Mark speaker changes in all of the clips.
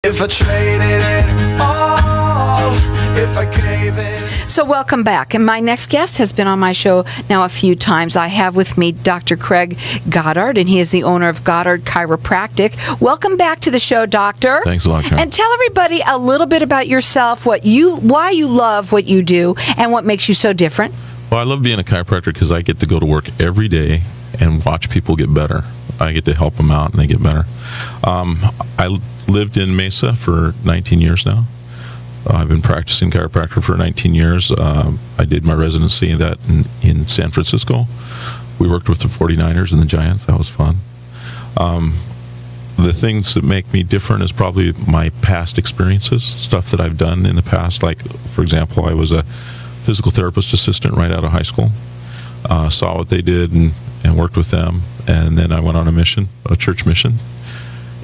Speaker 1: If I traded it all, if I gave it.
Speaker 2: So welcome back. And my next guest has been on my show now a few times. I have with me Dr. Craig Goddard, and he is the owner of Goddard Chiropractic. Welcome back to the show, Doctor.
Speaker 3: Thanks a lot, Karen.
Speaker 2: And tell everybody a little bit about yourself, why you love what you do, and what makes you so different.
Speaker 3: Well, I love being a chiropractor because I get to go to work every day and watch people get better. I get to help them out, and they get better. I lived in Mesa for 19 years now. I've been practicing chiropractor for 19 years. I did my residency in San Francisco. We worked with the 49ers and the Giants. That was fun. The things that make me different is probably my past experiences, stuff that I've done in the past. Like, for example, I was a physical therapist assistant right out of high school. Saw what they did and worked with them. And then I went on a church mission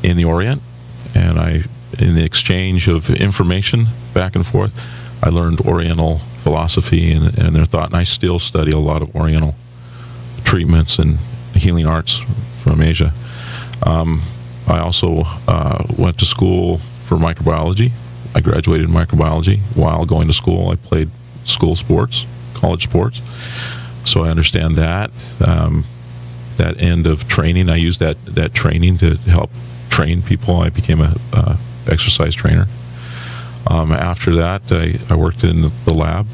Speaker 3: in the Orient. And in the exchange of information back and forth, I learned Oriental philosophy and their thought. And I still study a lot of Oriental treatments and healing arts from Asia. I also went to school for microbiology. I graduated in microbiology. While going to school, I played school sports, college sports. So I understand that end of training. I used that training to help train people. I became a exercise trainer. After that, I worked in the lab.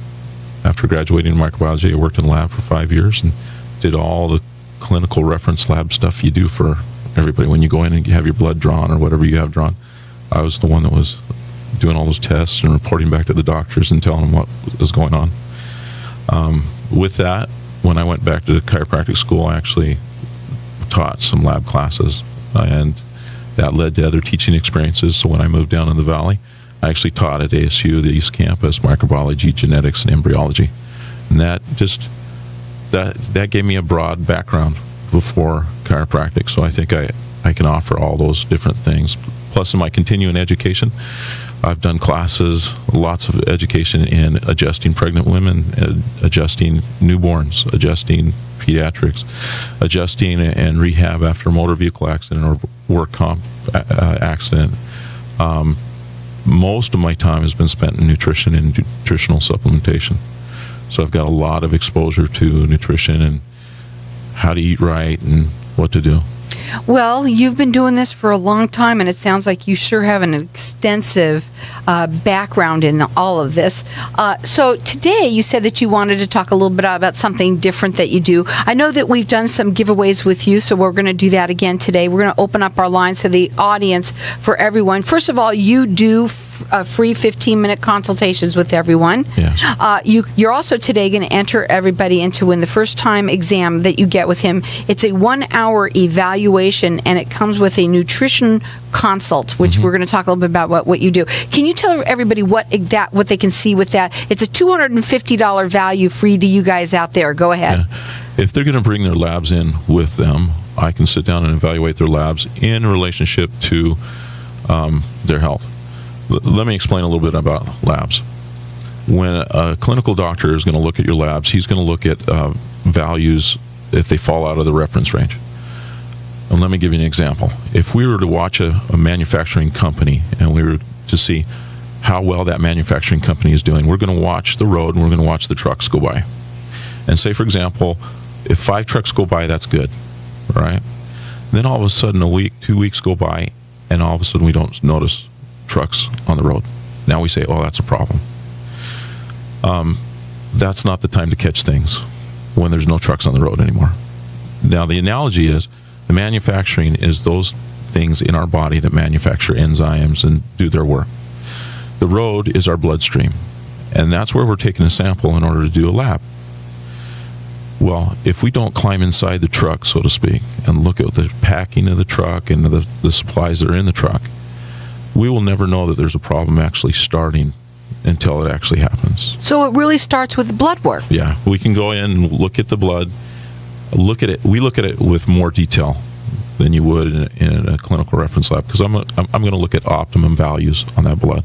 Speaker 3: After graduating in microbiology, I worked in the lab for 5 years and did all the clinical reference lab stuff you do for everybody. When you go in and you have your blood drawn or whatever you have drawn, I was the one that was doing all those tests and reporting back to the doctors and telling them what was going on. With that, when I went back to chiropractic school, I actually taught some lab classes, and that led to other teaching experiences. So when I moved down in the valley, I actually taught at ASU, the East Campus, microbiology, genetics, and embryology. And that gave me a broad background before chiropractic. So I think I can offer all those different things. Plus, in my continuing education, I've done classes, lots of education in adjusting pregnant women, adjusting newborns, adjusting pediatrics, adjusting and rehab after a motor vehicle accident or work comp accident. Most of my time has been spent in nutrition and nutritional supplementation. So I've got a lot of exposure to nutrition and how to eat right and what to do.
Speaker 2: Well, you've been doing this for a long time, and it sounds like you sure have an extensive background in all of this. So today you said that you wanted to talk a little bit about something different that you do. I know that we've done some giveaways with you, so we're going to do that again today. We're going to open up our lines to the audience for everyone. First of all, you do free 15-minute consultations with everyone.
Speaker 3: Yes.
Speaker 2: You're also today going to enter everybody into win the first-time exam that you get with him. It's a 1-hour evaluation, and it comes with a nutrition consult, which we're going to talk a little bit about what you do. Can you tell everybody what they can see with that? It's a $250 value free to you guys out there. Go ahead.
Speaker 3: Yeah. If they're going to bring their labs in with them, I can sit down and evaluate their labs in relationship to their health. Let me explain a little bit about labs. When a clinical doctor is going to look at your labs, he's going to look at values if they fall out of the reference range. And let me give you an example. If we were to watch a manufacturing company and we were to see how well that manufacturing company is doing, we're going to watch the road and we're going to watch the trucks go by. And say, for example, if 5 trucks go by, that's good, right? Then all of a sudden, a week, 2 weeks go by, and all of a sudden we don't notice trucks on the road. Now we say, oh, that's a problem. That's not the time to catch things when there's no trucks on the road anymore. Now the analogy is the manufacturing is those things in our body that manufacture enzymes and do their work. The road is our bloodstream, and that's where we're taking a sample in order to do a lab. Well, if we don't climb inside the truck, so to speak, and look at the packing of the truck and the supplies that are in the truck, we will never know that there's a problem actually starting until it actually happens.
Speaker 2: So it really starts with blood work.
Speaker 3: Yeah, we can go in and look at the blood, look at it. We look at it with more detail than you would in a clinical reference lab, because I'm going to look at optimum values on that blood.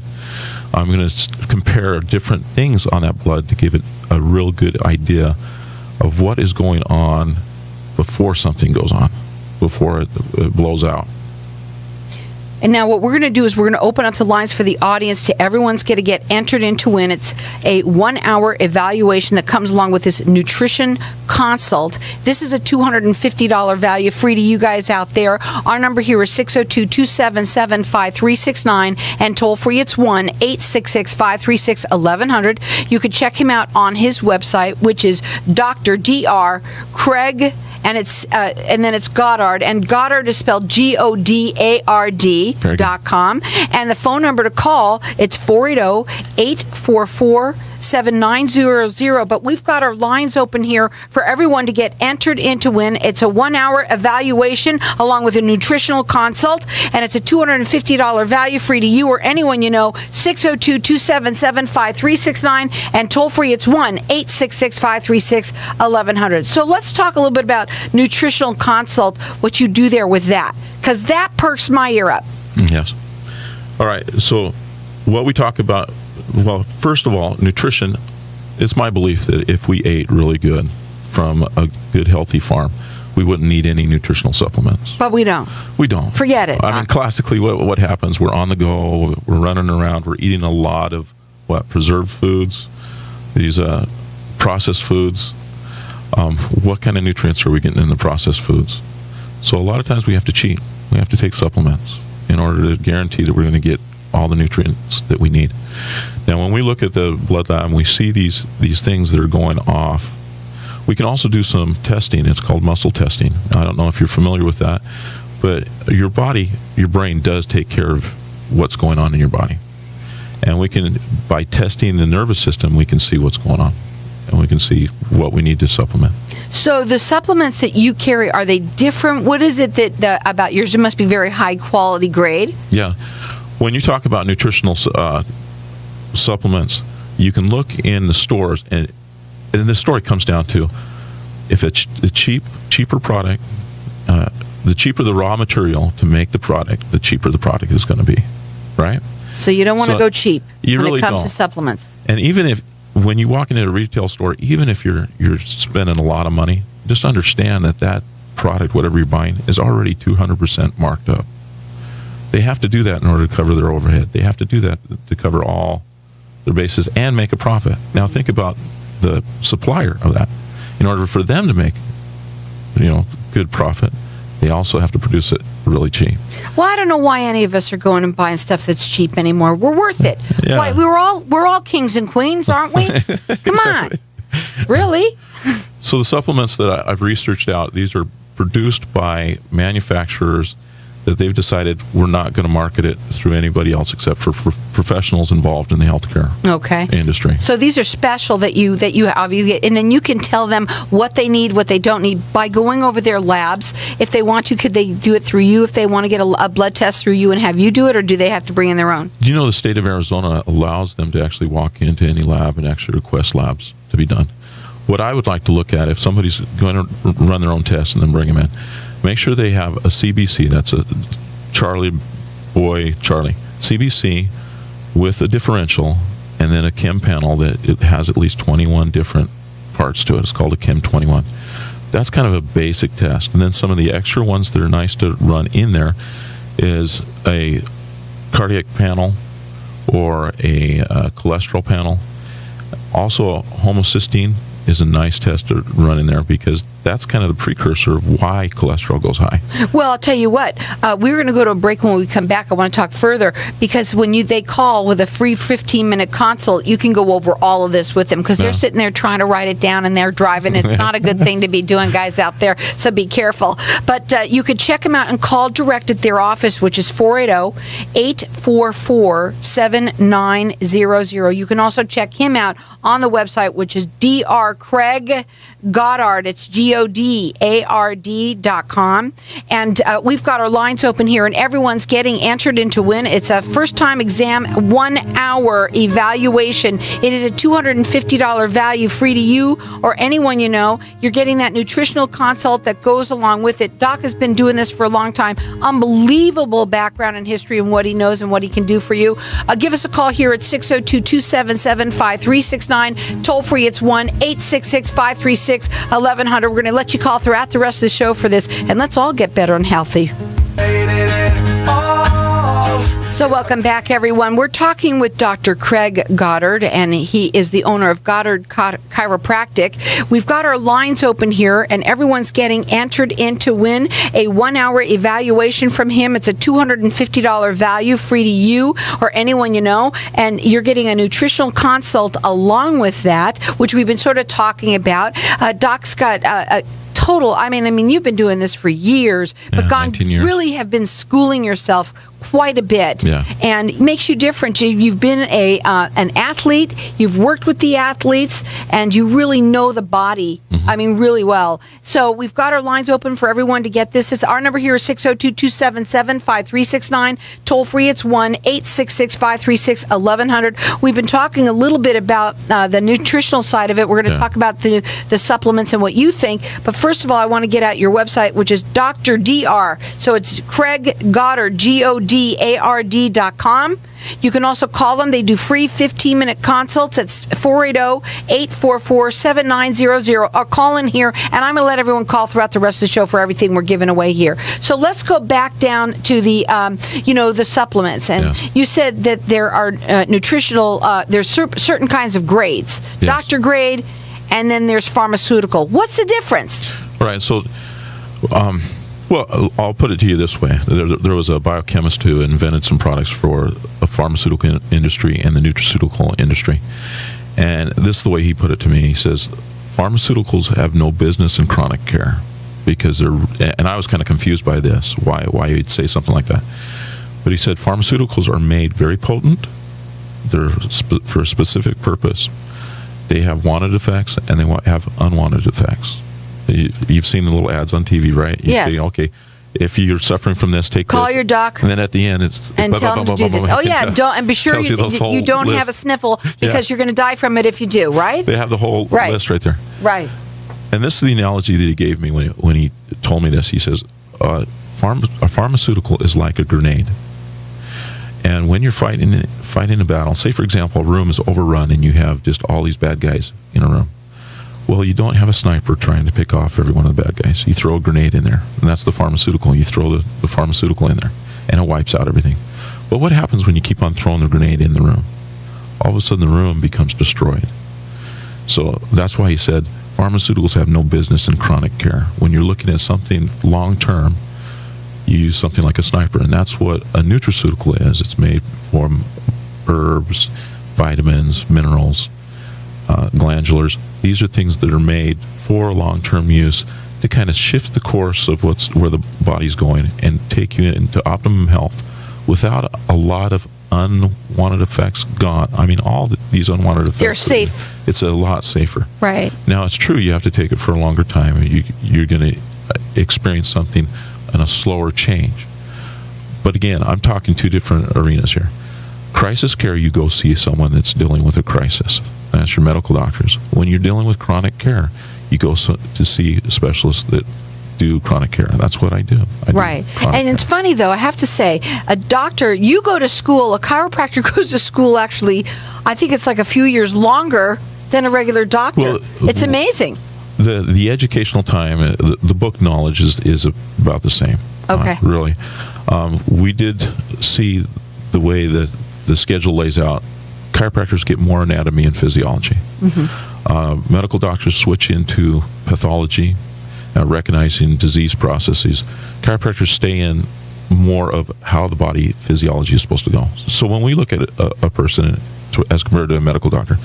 Speaker 3: I'm going to compare different things on that blood to give it a real good idea of what is going on before something goes on, before it blows out.
Speaker 2: And now what we're going to do is we're going to open up the lines for the audience to everyone's going to get entered in to win. It's a 1-hour evaluation that comes along with this nutrition consult. This is a $250 value, free to you guys out there. Our number here is 602-277-5369, and toll free it's 1-866-536-1100. You can check him out on his website, which is Dr. Dr. Craig, and then it's Goddard, and Goddard is spelled GODARD.com. And the phone number to call, it's 480-844-7900. But we've got our lines open here for everyone to get entered in to win. It's a 1-hour evaluation along with a nutritional consult, and it's a $250 value, free to you or anyone you know. 602-277-5369, and toll free it's 1-866-536-1100. So let's talk a little bit about nutritional consult, what you do there with that, because that perks my ear up.
Speaker 3: Yes. All right. So what we talk about, well, first of all, nutrition, it's my belief that if we ate really good from a good, healthy farm, we wouldn't need any nutritional supplements.
Speaker 2: But we don't.
Speaker 3: We don't.
Speaker 2: Forget it.
Speaker 3: I mean, classically, what happens, we're on the go, we're running around, we're eating a lot of, preserved foods, these processed foods. What kind of nutrients are we getting in the processed foods? So a lot of times we have to cheat. We have to take supplements in order to guarantee that we're going to get all the nutrients that we need. Now, when we look at the blood lab and we see these things that are going off, we can also do some testing. It's called muscle testing. I don't know if you're familiar with that, but your body, your brain does take care of what's going on in your body. And we can, by testing the nervous system, we can see what's going on. And we can see what we need to supplement.
Speaker 2: So the supplements that you carry, are they different? What is it about yours? It must be very high quality grade.
Speaker 3: Yeah. When you talk about nutritional supplements, you can look in the stores, and the story comes down to, if it's a cheaper product, the cheaper the raw material to make the product, the cheaper the product is going to be, right?
Speaker 2: So you don't want to go cheap
Speaker 3: when
Speaker 2: it comes to supplements.
Speaker 3: And even when you walk into a retail store, even if you're spending a lot of money, just understand that product, whatever you're buying, is already 200% marked up. They have to do that in order to cover their overhead. They have to do that to cover all their bases and make a profit. Now think about the supplier of that. In order for them to make, good profit, they also have to produce it really cheap.
Speaker 2: Well, I don't know why any of us are going and buying stuff that's cheap anymore. We're worth it.
Speaker 3: Yeah.
Speaker 2: Why, we're all kings and queens, aren't we? Come on. Really?
Speaker 3: So the supplements that I've researched out, these are produced by manufacturers that they've decided we're not going to market it through anybody else except for professionals involved in the healthcare industry.
Speaker 2: So these are special that you obviously get, and then you can tell them what they need, what they don't need by going over their labs. If they want to, could they do it through you? If they want to get a blood test through you and have you do it, or do they have to bring in their own?
Speaker 3: Do you know the state of Arizona allows them to actually walk into any lab and actually request labs to be done? What I would like to look at, if somebody's going to run their own tests and then bring them in, make sure they have a CBC, that's a Charlie CBC with a differential, and then a chem panel that it has at least 21 different parts to it. It's called a chem 21. That's kind of a basic test. And then some of the extra ones that are nice to run in there is a cardiac panel or a cholesterol panel. Also, homocysteine is a nice test to run in there, because that's kind of the precursor of why cholesterol goes high.
Speaker 2: Well, I'll tell you what, we're going to go to a break. When we come back, I want to talk further, because when they call with a free 15-minute consult, you can go over all of this with them, because they're sitting there trying to write it down and they're driving. It's not a good thing to be doing, guys out there, so be careful. But you could check them out and call direct at their office, which is 480-844-7900. You can also check him out on the website, which is Dr. Craig Goddard. It's GODARD.com. And we've got our lines open here, and everyone's getting entered in to win. It's a first-time exam, 1-hour evaluation. It is a $250 value, free to you or anyone you know. You're getting that nutritional consult that goes along with it. Doc has been doing this for a long time. Unbelievable background and history and what he knows and what he can do for you. Give us a call here at 602-277-5369. Toll free, it's 1-866-536-1100. We're going to let you call throughout the rest of the show for this, and let's all get better and healthy.
Speaker 1: All
Speaker 2: So welcome back, everyone. We're talking with Dr. Craig Goddard, and he is the owner of Goddard Chiropractic. We've got our lines open here, and everyone's getting entered in to win a 1-hour evaluation from him. It's a $250 value, free to you or anyone you know, and you're getting a nutritional consult along with that, which we've been sort of talking about. Doc's got total, I mean, you've been doing this for years, but gone
Speaker 3: 19 years.
Speaker 2: really have been schooling yourself quite a bit, and it makes you different. You've been an athlete, you've worked with the athletes, and you really know the body, really well. So we've got our lines open for everyone to get this. Our number here is 602-277-5369. Toll free, it's 1-866-536-1100. We've been talking a little bit about the nutritional side of it. We're going to talk about the supplements and what you think. But first of all, I want to get out your website, which is Dr. DR. So it's Craig Goddard, GODARD.com. You can also call them. They do free 15-minute consults. It's 480-844-7900. Or call in here, and I'm going to let everyone call throughout the rest of the show for everything we're giving away here. So let's go back down to the, the supplements. And you said that there are nutritional, there's certain kinds of grades. Yes. Doctor grade, and then there's pharmaceutical. What's the difference?
Speaker 3: All right, so... Well, I'll put it to you this way. There was a biochemist who invented some products for the pharmaceutical industry and the nutraceutical industry. And this is the way he put it to me. He says, pharmaceuticals have no business in chronic care because they're, and I was kind of confused by this, why he'd say something like that. But he said, pharmaceuticals are made very potent. They're for a specific purpose. They have wanted effects and they have unwanted effects. You've seen the little ads on TV, right? You say, okay, if you're suffering from this, take
Speaker 2: call
Speaker 3: this.
Speaker 2: your doc.
Speaker 3: And then at the end, it's...
Speaker 2: And tell them to do this. Oh, yeah, and be sure you don't have a sniffle because you're going to die from it if you do, right?
Speaker 3: They have the whole list right there.
Speaker 2: Right.
Speaker 3: And this is the analogy that he gave me when he told me this. He says, a pharmaceutical is like a grenade. And when you're fighting a battle, say, for example, a room is overrun and you have just all these bad guys in a room. Well, you don't have a sniper trying to pick off every one of the bad guys. You throw a grenade in there, and that's the pharmaceutical. You throw the pharmaceutical in there, and it wipes out everything. But what happens when you keep on throwing the grenade in the room? All of a sudden, the room becomes destroyed. So that's why he said pharmaceuticals have no business in chronic care. When you're looking at something long-term, you use something like a sniper, and that's what a nutraceutical is. It's made from herbs, vitamins, minerals, glandulars. These are things that are made for long-term use to kind of shift the course of where the body's going and take you into optimum health without a lot of unwanted effects gone. All these unwanted effects.
Speaker 2: They're safe.
Speaker 3: It's a lot safer.
Speaker 2: Right.
Speaker 3: Now, it's true you have to take it for a longer time. You're going to experience something in a slower change. But again, I'm talking two different arenas here. Crisis care, you go see someone that's dealing with a crisis. That's your medical doctors. When you're dealing with chronic care, you go to see specialists that do chronic care. That's what I do.
Speaker 2: Right. And it's funny, though, I have to say, a doctor, you go to school, a chiropractor goes to school, actually, I think it's like a few years longer than a regular doctor. Well, it's amazing.
Speaker 3: The educational time, the book knowledge is about the same.
Speaker 2: Okay.
Speaker 3: Really. We did see the way that the schedule lays out. Chiropractors get more anatomy and physiology. Medical doctors switch into pathology, recognizing disease processes. Chiropractors stay in more of how the body physiology is supposed to go. So when we look at a person as compared to a medical doctor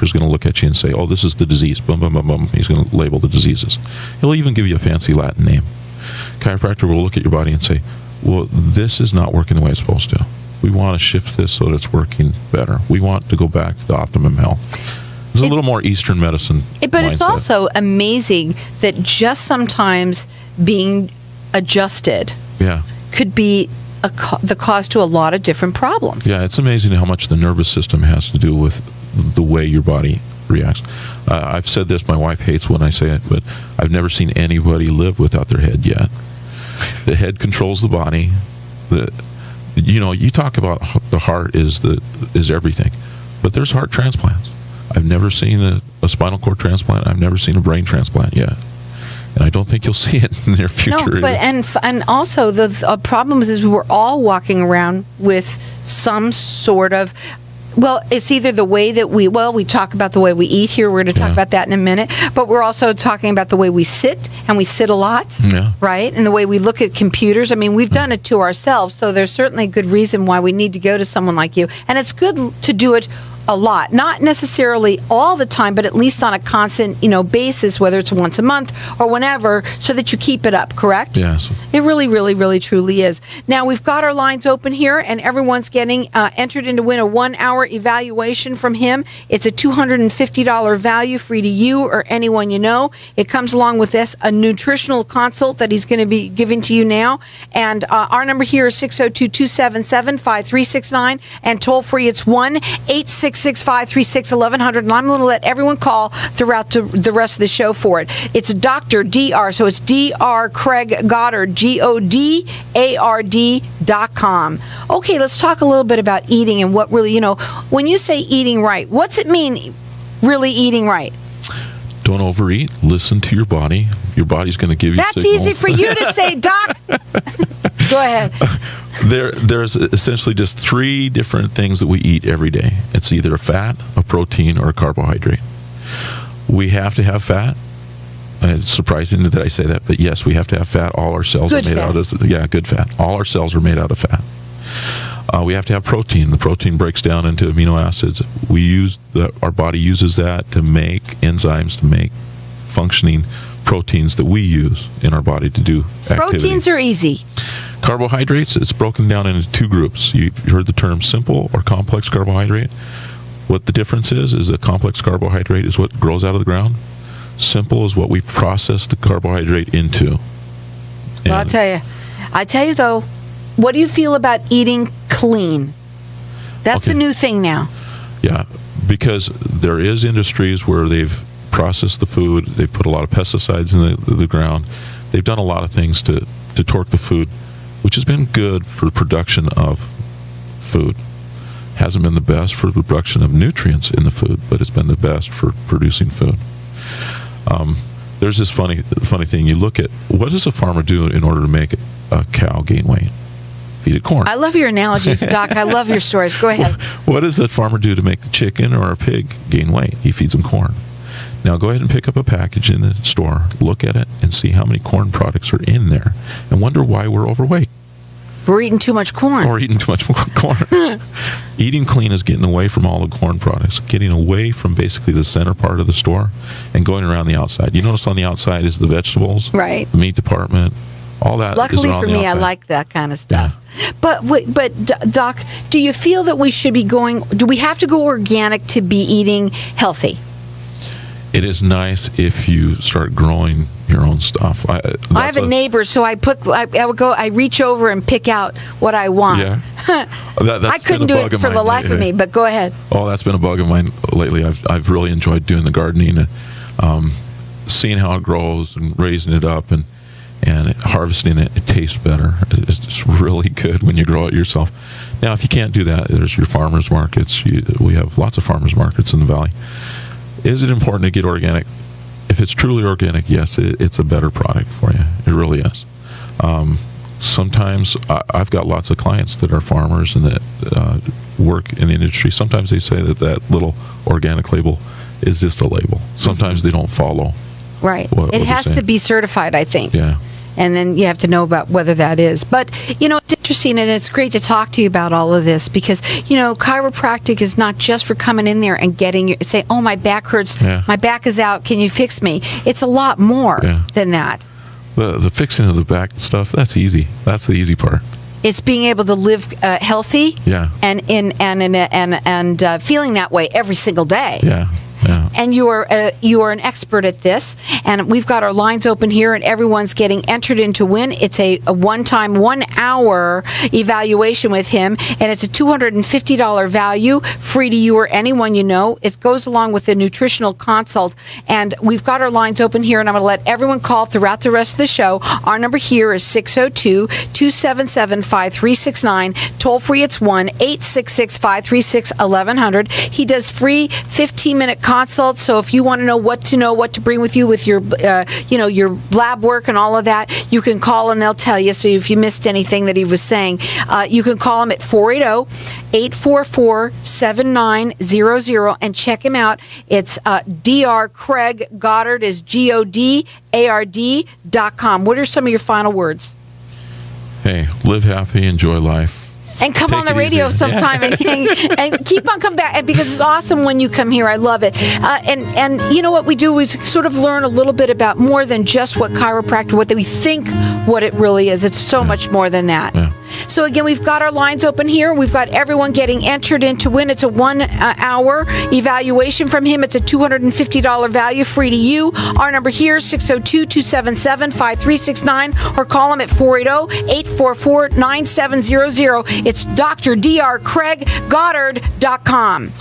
Speaker 3: is going to look at you and say, oh, this is the disease. Boom, boom, boom, boom. He's going to label the diseases. He'll even give you a fancy Latin name. Chiropractor will look at your body and say, well, this is not working the way it's supposed to. We want to shift this so that it's working better. We want to go back to the optimum health. It's a little more Eastern medicine
Speaker 2: But
Speaker 3: mindset.
Speaker 2: It's also amazing that just sometimes being adjusted could be the cause to a lot of different problems.
Speaker 3: Yeah, it's amazing how much the nervous system has to do with the way your body reacts. I've said this, my wife hates when I say it, but I've never seen anybody live without their head yet. The head controls the body. You talk about the heart is everything, but there's heart transplants. I've never seen a spinal cord transplant. I've never seen a brain transplant yet. And I don't think you'll see it in the near future.
Speaker 2: No, but and also the problem is we're all walking around with some sort of, well, it's either the way that we talk about the way we eat here. We're going to talk about that in a minute. But we're also talking about the way we sit, and we sit a lot, right? And the way we look at computers. I mean, we've done it to ourselves, so there's certainly a good reason why we need to go to someone like you. And it's good to do it a lot, not necessarily all the time, but at least on a constant, basis, whether it's once a month or whenever, so that you keep it up, correct?
Speaker 3: Yes.
Speaker 2: It really, really, really, truly is. Now, we've got our lines open here, and everyone's getting entered in to win a 1-hour evaluation from him. It's a $250 value, free to you or anyone you know. It comes along with this, a nutritional consult that he's going to be giving to you now. And our number here is 602-277-5369, and toll free, it's 1-866-536-1100, and I'm going to let everyone call throughout the rest of the show for it. It's Dr. Dr. So it's Dr. Craig Goddard, GODARD.com. Okay, let's talk a little bit about eating and what really, when you say eating right, what's it mean, really eating right?
Speaker 3: Don't overeat. Listen to your body. Your body's going to give you
Speaker 2: signals.
Speaker 3: That's
Speaker 2: easy for you to say, Doc. Go ahead.
Speaker 3: There's essentially just 3 different things that we eat every day. It's either a fat, a protein, or a carbohydrate. We have to have fat. It's surprising that I say that, but yes, we have to have fat. All our cells are made out of good fat. All our cells are made out of fat. We have to have protein. The protein breaks down into amino acids. Our body uses that to make enzymes to make functioning proteins that we use in our body to do activity.
Speaker 2: Proteins are easy.
Speaker 3: Carbohydrates, it's broken down into 2 groups. You've heard the term simple or complex carbohydrate. What the difference is a complex carbohydrate is what grows out of the ground. Simple is what we process the carbohydrate into.
Speaker 2: Well, I tell you though, what do you feel about eating clean? That's the new thing now.
Speaker 3: Yeah, because there is industries where they've processed the food, they've put a lot of pesticides in the ground, they've done a lot of things to torque the food, which has been good for the production of food. Hasn't been the best for the production of nutrients in the food, but it's been the best for producing food. There's this funny thing. You look at, what does a farmer do in order to make a cow gain weight? Feed it corn.
Speaker 2: I love your analogies, Doc. I love your stories. Go ahead.
Speaker 3: What does a farmer do to make the chicken or a pig gain weight? He feeds them corn. Now go ahead and pick up a package in the store, look at it, and see how many corn products are in there, and wonder why we're overweight.
Speaker 2: We're eating too much corn.
Speaker 3: Or eating too much corn. Eating clean is getting away from all the corn products, getting away from basically the center part of the store and going around the outside. You notice on the outside is the vegetables,
Speaker 2: right?
Speaker 3: The meat department, all that.
Speaker 2: Luckily
Speaker 3: is
Speaker 2: for me, I like that kind of stuff. Yeah. But Doc, do you feel that we should be do we have to go organic to be eating healthy?
Speaker 3: It is nice if you start growing your own stuff. I
Speaker 2: have a neighbor, so I reach over and pick out what I want.
Speaker 3: Yeah.
Speaker 2: I couldn't do it for the life of me, but go ahead.
Speaker 3: Oh, that's been a bug of mine lately. I've really enjoyed doing the gardening and seeing how it grows and raising it up and harvesting it. It tastes better. It's just really good when you grow it yourself. Now, if you can't do that, there's your farmers markets. We have lots of farmers markets in the valley. Is it important to get organic? If it's truly organic, yes, it's a better product for you. It really is. Sometimes I've got lots of clients that are farmers and that work in the industry. Sometimes they say that little organic label is just a label. Sometimes they don't follow.
Speaker 2: Right. It has to be certified, I think.
Speaker 3: Yeah.
Speaker 2: And then you have to know about whether that is. But, it's interesting, and it's great to talk to you about all of this because, chiropractic is not just for coming in there and say, oh, my back hurts, my back is out, can you fix me? It's a lot more than that.
Speaker 3: The fixing of the back stuff, that's easy. That's the easy part.
Speaker 2: It's being able to live healthy and feeling that way every single day.
Speaker 3: Yeah. Yeah.
Speaker 2: And you are an expert at this, and we've got our lines open here, and everyone's getting entered in to win. It's a one-time 1-hour evaluation with him, and it's a $250 value, free to you or anyone you know. It goes along with a nutritional consult, and we've got our lines open here, and I'm going to let everyone call throughout the rest of the show. Our number here is 602-277-5369. Toll free, it's 1-866-536-1100. He does free 15-minute consult consults. So if you want to know what to bring with you with your, your lab work and all of that, you can call and they'll tell you. So if you missed anything that he was saying, you can call him at 480-844-7900 and check him out. It's Dr. Craig Goddard is GODARD.com. What are some of your final words?
Speaker 3: Hey, live happy, enjoy life.
Speaker 2: And come
Speaker 3: Take
Speaker 2: on the
Speaker 3: it
Speaker 2: radio
Speaker 3: easy.
Speaker 2: sometime and keep on coming back, because it's awesome when you come here. I love it. And you know what we do is sort of learn a little bit about more than just what chiropractor, what we think what it really is. It's so much more than that.
Speaker 3: Yeah.
Speaker 2: So again, we've got our lines open here. We've got everyone getting entered in to win. It's a 1 hour evaluation from him. It's a $250 value, free to you. Our number here is 602-277-5369, or call him at 480-844-9700. It's Dr. Craig Goddard.com.